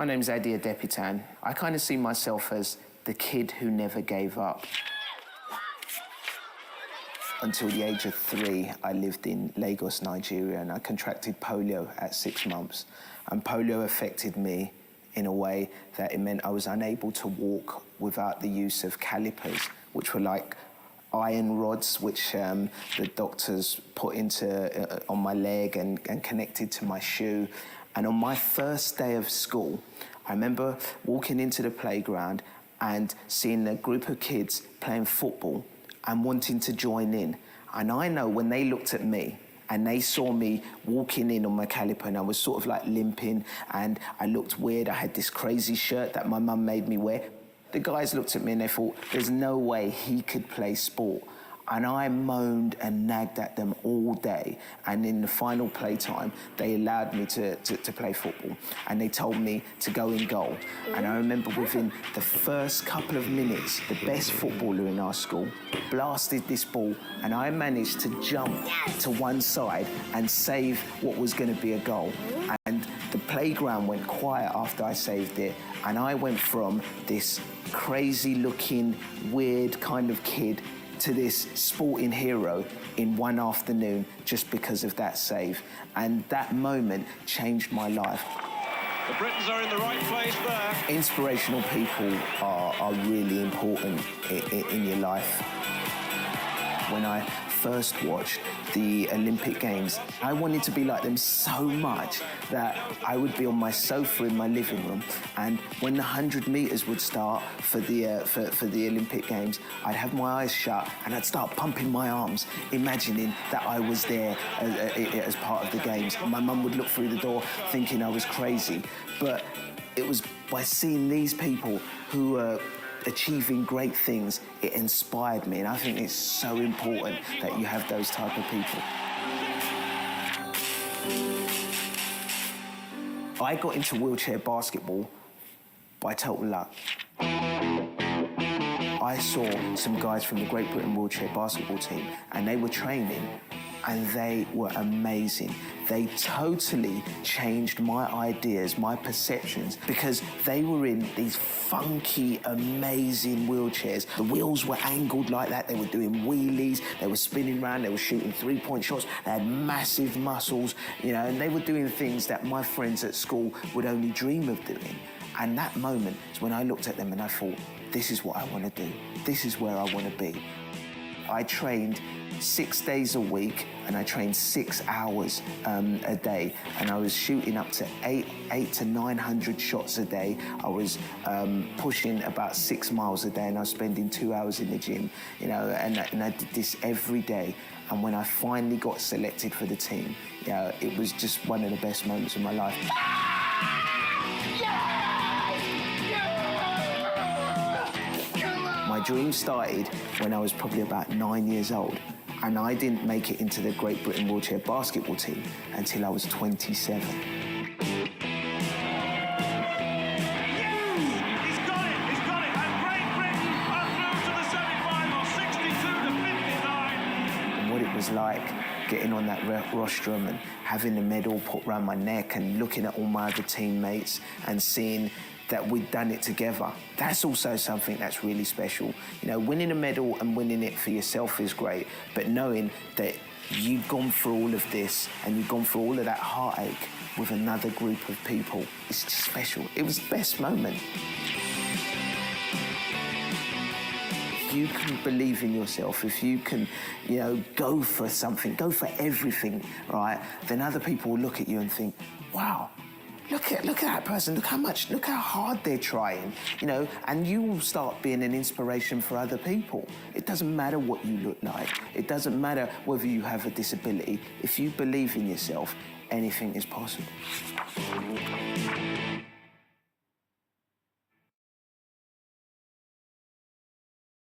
My name's Ade Adepitan. I kind of see myself as the kid who never gave up. Until the age of 3, I lived in Lagos, Nigeria, and I contracted polio at 6 months. And polio affected me in a way that it meant I was unable to walk without the use of calipers, which were like iron rods which the doctors put into on my leg and connected to my shoe. And on my first day of school, I remember walking into the playground and seeing a group of kids playing football and wanting to join in. And I know when they looked at me and they saw me walking in on my caliper and I was sort of like limping and I looked weird. I had this crazy shirt that my mum made me wear. The guys looked at me and they thought, there's no way he could play sport. And I moaned and nagged at them all day. And in the final playtime, they allowed me to play football. And they told me to go in goal. And I remember within the first couple of minutes, the best footballer in our school blasted this ball. And I managed to jump to one side and save what was going to be a goal. And the playground went quiet after I saved it. And I went from this crazy-looking, weird kind of kid to this sporting hero in one afternoon just because of that save. And that moment changed my life. The Britons are in the right place there. Inspirational people are really important in your life. When I first watched the Olympic Games, I wanted to be like them so much that I would be on my sofa in my living room, and when the 100 meters would start for the Olympic Games, I'd have my eyes shut and I'd start pumping my arms, imagining that I was there as part of the games. My mum would look through the door thinking I was crazy, but it was by seeing these people who are achieving great things, it inspired me, and I think it's so important that you have those type of people. I got into wheelchair basketball by total luck. I saw some guys from the Great Britain wheelchair basketball team, and they were training, and they were amazing. They totally changed my ideas, my perceptions, because they were in these funky, amazing wheelchairs. The wheels were angled like that. They were doing wheelies. They were spinning around. They were shooting three-point shots. They had massive muscles, you know, and they were doing things that my friends at school would only dream of doing. And that moment is when I looked at them and I thought, this is what I want to do. This is where I want to be. I trained 6 days a week, and I trained 6 hours a day, and I was shooting up to 800 to 900 shots a day. I was pushing about 6 miles a day, and I was spending 2 hours in the gym, you know, and I did this every day. And when I finally got selected for the team, you know, it was just one of the best moments of my life. My dream started when I was probably about 9 years old, and I didn't make it into the Great Britain wheelchair basketball team until I was 27. He's got it, and Great Britain are through to the semi-final, 62-59. And what it was like getting on that rostrum and having the medal put around my neck and looking at all my other teammates and seeing that we'd done it together. That's also something that's really special. You know, winning a medal and winning it for yourself is great, but knowing that you've gone through all of this and you've gone through all of that heartache with another group of people, it's just special. It was the best moment. If you can believe in yourself, if you can, you know, go for something, go for everything, right, then other people will look at you and think, wow, Look at that person, look how hard they're trying, you know, and you will start being an inspiration for other people. It doesn't matter what you look like. It doesn't matter whether you have a disability. If you believe in yourself, anything is possible.